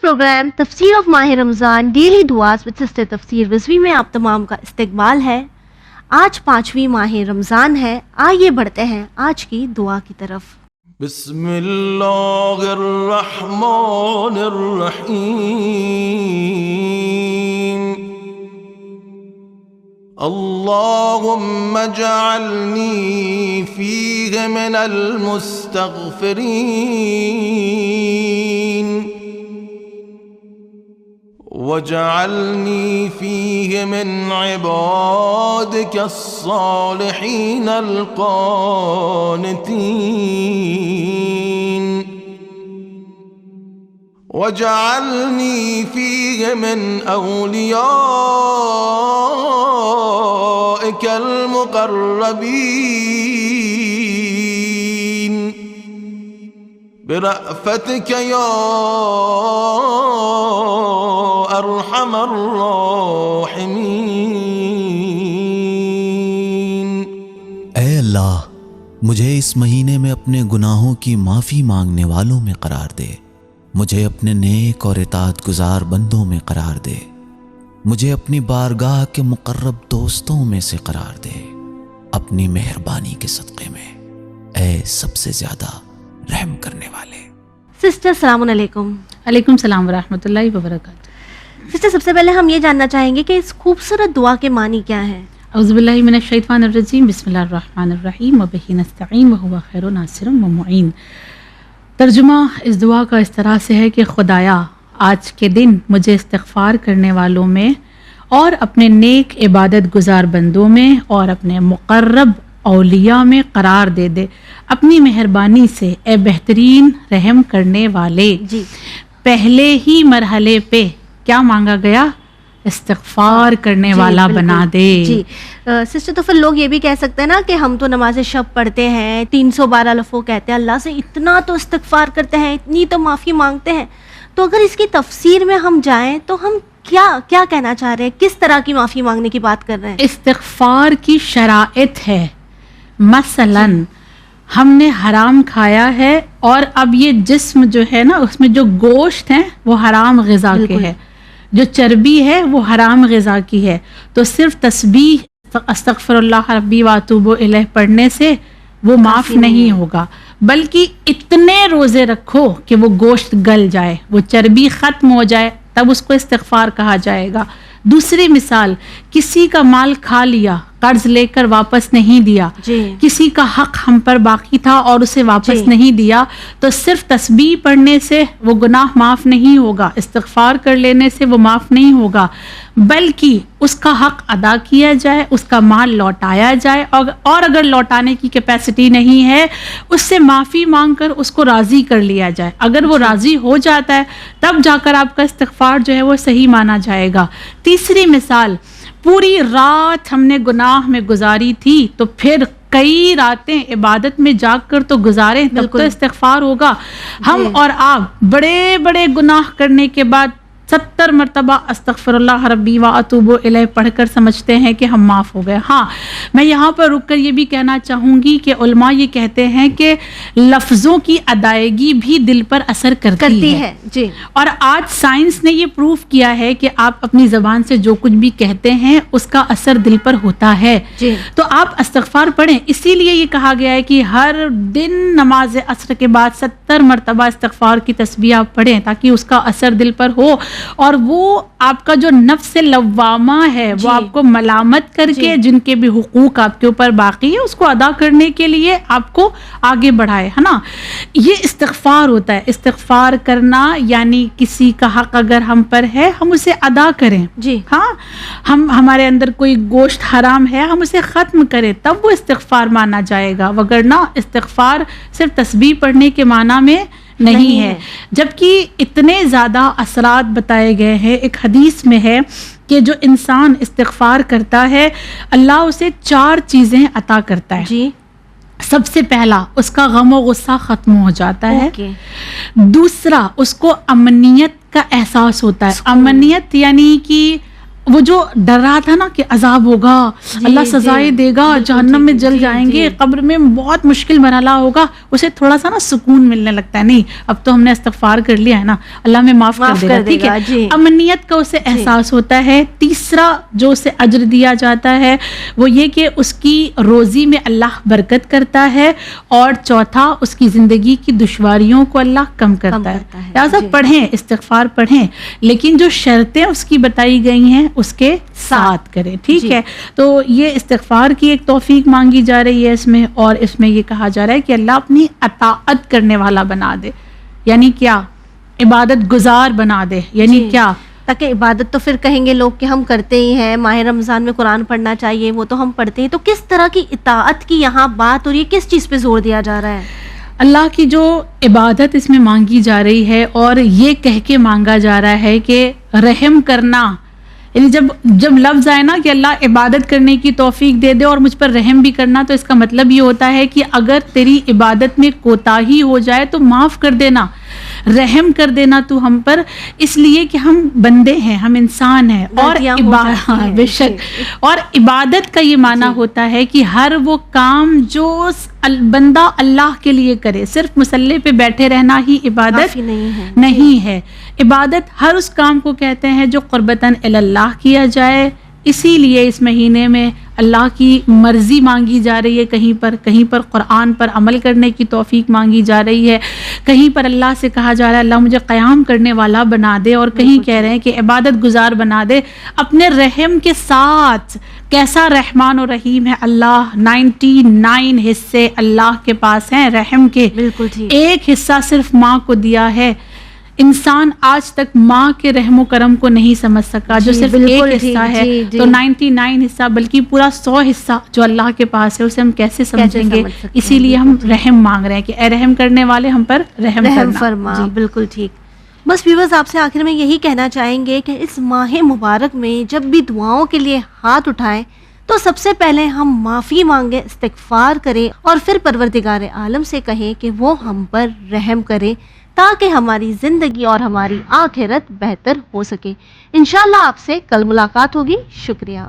Programme تفسیر of ماہ رمضان daily دعاز with sister تفسیر رضوی میں آپ تمام کا استقبال ہے۔ آج 5ویں ماہ رمضان ہے، آئیے بڑھتے ہیں آج کی دعا کی طرف۔ بسم اللہ الرحمن الرحیم، اللہم اجعلنی فیہ من المستغفرین واجعلنی فیہ من عبادک الصالحین القانتین واجعلنی فیہ من اولیائک المقربین برأفتک یا ارحم الراحمین۔ اے اللہ، مجھے اس مہینے میں اپنے گناہوں کی معافی مانگنے والوں میں قرار دے، مجھے اپنے نیک اور اطاعت گزار بندوں میں قرار دے، مجھے اپنی بارگاہ کے مقرب دوستوں میں سے قرار دے، اپنی مہربانی کے صدقے میں، اے سب سے زیادہ رحم کرنے والے۔ سسٹر السلام علیکم۔ علیکم السلام ورحمۃ اللہ وبرکاتہ۔ سسٹر سب سے پہلے ہم یہ جاننا چاہیں گے کہ اس خوبصورت دعا کے معنی کیا ہیں؟ اعوذ باللہ من الشیطان الرجیم، بسم اللہ الرحمن الرحیم، وبہ نستعین وہو خیر ناصر ومعین۔ ترجمہ اس دعا کا اس طرح سے ہے کہ خدایا، آج کے دن مجھے استغفار کرنے والوں میں اور اپنے نیک عبادت گزار بندوں میں اور اپنے مقرب اولیاء میں قرار دے دے، اپنی مہربانی سے اے بہترین رحم کرنے والے۔ جی، پہلے ہی مرحلے پہ کیا مانگا گیا؟ استغفار کرنے والا بنا دے۔ جی سسٹر، تو پھر لوگ یہ بھی کہہ سکتے ہیں نا کہ ہم تو نماز شب پڑھتے ہیں، 312 لفظ کہتے ہیں، اللہ سے اتنا تو استغفار کرتے ہیں، اتنی تو معافی مانگتے ہیں، تو اگر اس کی تفسیر میں ہم جائیں تو ہم کیا کہنا چاہ رہے ہیں؟ کس طرح کی معافی مانگنے کی بات کر رہے ہیں؟ استغفار کی شرائط ہے، مثلا ہم نے حرام کھایا ہے اور اب یہ جسم جو ہے نا، اس میں جو گوشت ہے وہ حرام غذا کے ہے، جو چربی ہے وہ حرام غذا کی ہے، تو صرف تسبیح استغفر اللہ ربی واتوب الیہ پڑھنے سے وہ معاف نہیں ہوگا، بلکہ اتنے روزے رکھو کہ وہ گوشت گل جائے، وہ چربی ختم ہو جائے، تب اس کو استغفار کہا جائے گا۔ دوسری مثال، کسی کا مال کھا لیا، قرض لے کر واپس نہیں دیا، کسی کا حق ہم پر باقی تھا اور اسے واپس نہیں دیا، تو صرف تسبیح پڑھنے سے وہ گناہ معاف نہیں ہوگا، استغفار کر لینے سے وہ معاف نہیں ہوگا، بلکہ اس کا حق ادا کیا جائے، اس کا مال لوٹایا جائے، اور اگر لوٹانے کی کیپیسٹی نہیں ہے اس سے معافی مانگ کر اس کو راضی کر لیا جائے۔ اگر وہ راضی ہو جاتا ہے تب جا کر آپ کا استغفار جو ہے وہ صحیح مانا جائے گا۔ تیسری مثال، پوری رات ہم نے گناہ میں گزاری تھی تو پھر کئی راتیں عبادت میں جاگ کر تو گزاریں، تب تو استغفار ہوگا۔ ہم اور آپ بڑے بڑے گناہ کرنے کے بعد 70 مرتبہ استغفر اللہ ربی واتوب الیہ پڑھ کر سمجھتے ہیں کہ ہم معاف ہو گئے۔ ہاں، میں یہاں پر رک کر یہ بھی کہنا چاہوں گی کہ علماء یہ کہتے ہیں کہ لفظوں کی ادائیگی بھی دل پر اثر کرتی ہے۔ جی، اور آج سائنس نے یہ پروف کیا ہے کہ آپ اپنی زبان سے جو کچھ بھی کہتے ہیں اس کا اثر دل پر ہوتا ہے۔ تو آپ استغفار پڑھیں، اسی لیے یہ کہا گیا ہے کہ ہر دن نماز عصر کے بعد 70 مرتبہ استغفار کی تسبیح آپ پڑھیں تاکہ اس کا اثر دل پر ہو، اور وہ آپ کا جو نفس لوامہ ہے وہ آپ کو ملامت کر کے جن کے بھی حقوق آپ کے اوپر باقی ہے اس کو ادا کرنے کے لیے آپ کو آگے بڑھائے، ہے نا۔ یہ استغفار ہوتا ہے۔ استغفار کرنا یعنی کسی کا حق اگر ہم پر ہے ہم اسے ادا کریں۔ ہاں، ہمارے اندر کوئی گوشت حرام ہے ہم اسے ختم کریں، تب وہ استغفار مانا جائے گا، وگرنہ استغفار صرف تسبیح پڑھنے کے معنی میں نہیں ہے۔ جبکہ اتنے زیادہ اثرات بتائے گئے ہیں۔ ایک حدیث میں ہے کہ جو انسان استغفار کرتا ہے اللہ اسے 4 چیزیں عطا کرتا ہے۔ سب سے پہلا، اس کا غم و غصہ ختم ہو جاتا ہے۔ دوسرا، اس کو امنیت کا احساس ہوتا ہے۔ امنیت یعنی کہ وہ جو ڈر رہا تھا نا کہ عذاب ہوگا، اللہ سزائیں دے گا، جہنم میں جل جائیں گے، قبر میں بہت مشکل مرحلہ ہوگا، اسے تھوڑا سا نا سکون ملنے لگتا ہے، نہیں اب تو ہم نے استغفار کر لیا ہے نا، اللہ ہمیں معاف کر دے گا، ٹھیک ہے، امنیت کا اسے احساس ہوتا ہے۔ تیسرا جو اسے اجر دیا جاتا ہے وہ یہ کہ اس کی روزی میں اللہ برکت کرتا ہے، اور چوتھا اس کی زندگی کی دشواریوں کو اللہ کم کرتا ہے۔ لہٰذا پڑھیں، استغفار پڑھیں، لیکن جو شرطیں اس کی بتائی گئی ہیں اس کے ساتھ کریں، ٹھیک ہے۔ تو یہ استغفار کی ایک توفیق مانگی جا رہی ہے اس میں، اور اس میں یہ کہا جا رہا ہے کہ اللہ اپنی اطاعت کرنے والا بنا دے، یعنی کیا، عبادت گزار بنا دے، یعنی کیا، تاکہ عبادت تو پھر کہیں گے لوگ کہ ہم کرتے ہی ہیں، ماہ رمضان میں قرآن پڑھنا چاہیے، وہ تو ہم پڑھتے ہیں، تو کس طرح کی اطاعت کی یہاں بات، اور یہ کس چیز پہ زور دیا جا رہا ہے؟ اللہ کی جو عبادت اس میں مانگی جا رہی ہے، اور یہ کہہ کے مانگا جا رہا ہے کہ رحم کرنا، یعنی جب لفظ آئے نا کہ اللہ عبادت کرنے کی توفیق دے دے اور مجھ پر رحم بھی کرنا، تو اس کا مطلب یہ ہوتا ہے کہ اگر تیری عبادت میں کوتاہی ہو جائے تو معاف کر دینا، رحم کر دینا تو ہم پر، اس لیے کہ ہم بندے ہیں، ہم انسان ہیں، اور بے شک، اور عبادت کا یہ معنی ہوتا ہے کہ ہر وہ کام جو بندہ اللہ کے لیے کرے، صرف مصلی پہ بیٹھے رہنا ہی عبادت نہیں ہے۔ عبادت ہر اس کام کو کہتے ہیں جو قربتاً اللہ کیا جائے، اسی لیے اس مہینے میں اللہ کی مرضی مانگی جا رہی ہے، کہیں پر قرآن پر عمل کرنے کی توفیق مانگی جا رہی ہے، کہیں پر اللہ سے کہا جا رہا ہے اللہ مجھے قیام کرنے والا بنا دے، اور کہیں کہہ رہے ہیں کہ عبادت گزار بنا دے اپنے رحم کے ساتھ۔ کیسا رحمان و رحیم ہے اللہ، 99 حصے اللہ کے پاس ہیں رحم کے، ایک حصہ صرف ماں کو دیا ہے۔ انسان آج تک ماں کے رحم و کرم کو نہیں سمجھ سکا، جو صرف ایک حصہ ہے، تو 99 حصہ بلکہ پورا 100 حصہ جو اللہ کے پاس ہے اسے ہم کیسے سمجھیں گے؟ اسی لیے ہم رحم مانگ رہے ہیں کہ اے رحم کرنے والے ہم پر رحم فرما۔ بالکل ٹھیک۔ بس ویورز، آپ سے آخر میں یہی کہنا چاہیں گے کہ اس ماہ مبارک میں جب بھی دعاؤں کے لیے ہاتھ اٹھائیں تو سب سے پہلے ہم معافی مانگیں، استغفار کریں، اور پھر پروردگار عالم سے کہیں کہ وہ ہم پر رحم کرے، تاکہ ہماری زندگی اور ہماری آخرت بہتر ہو سکے۔ انشاءاللہ آپ سے کل ملاقات ہوگی۔ شکریہ۔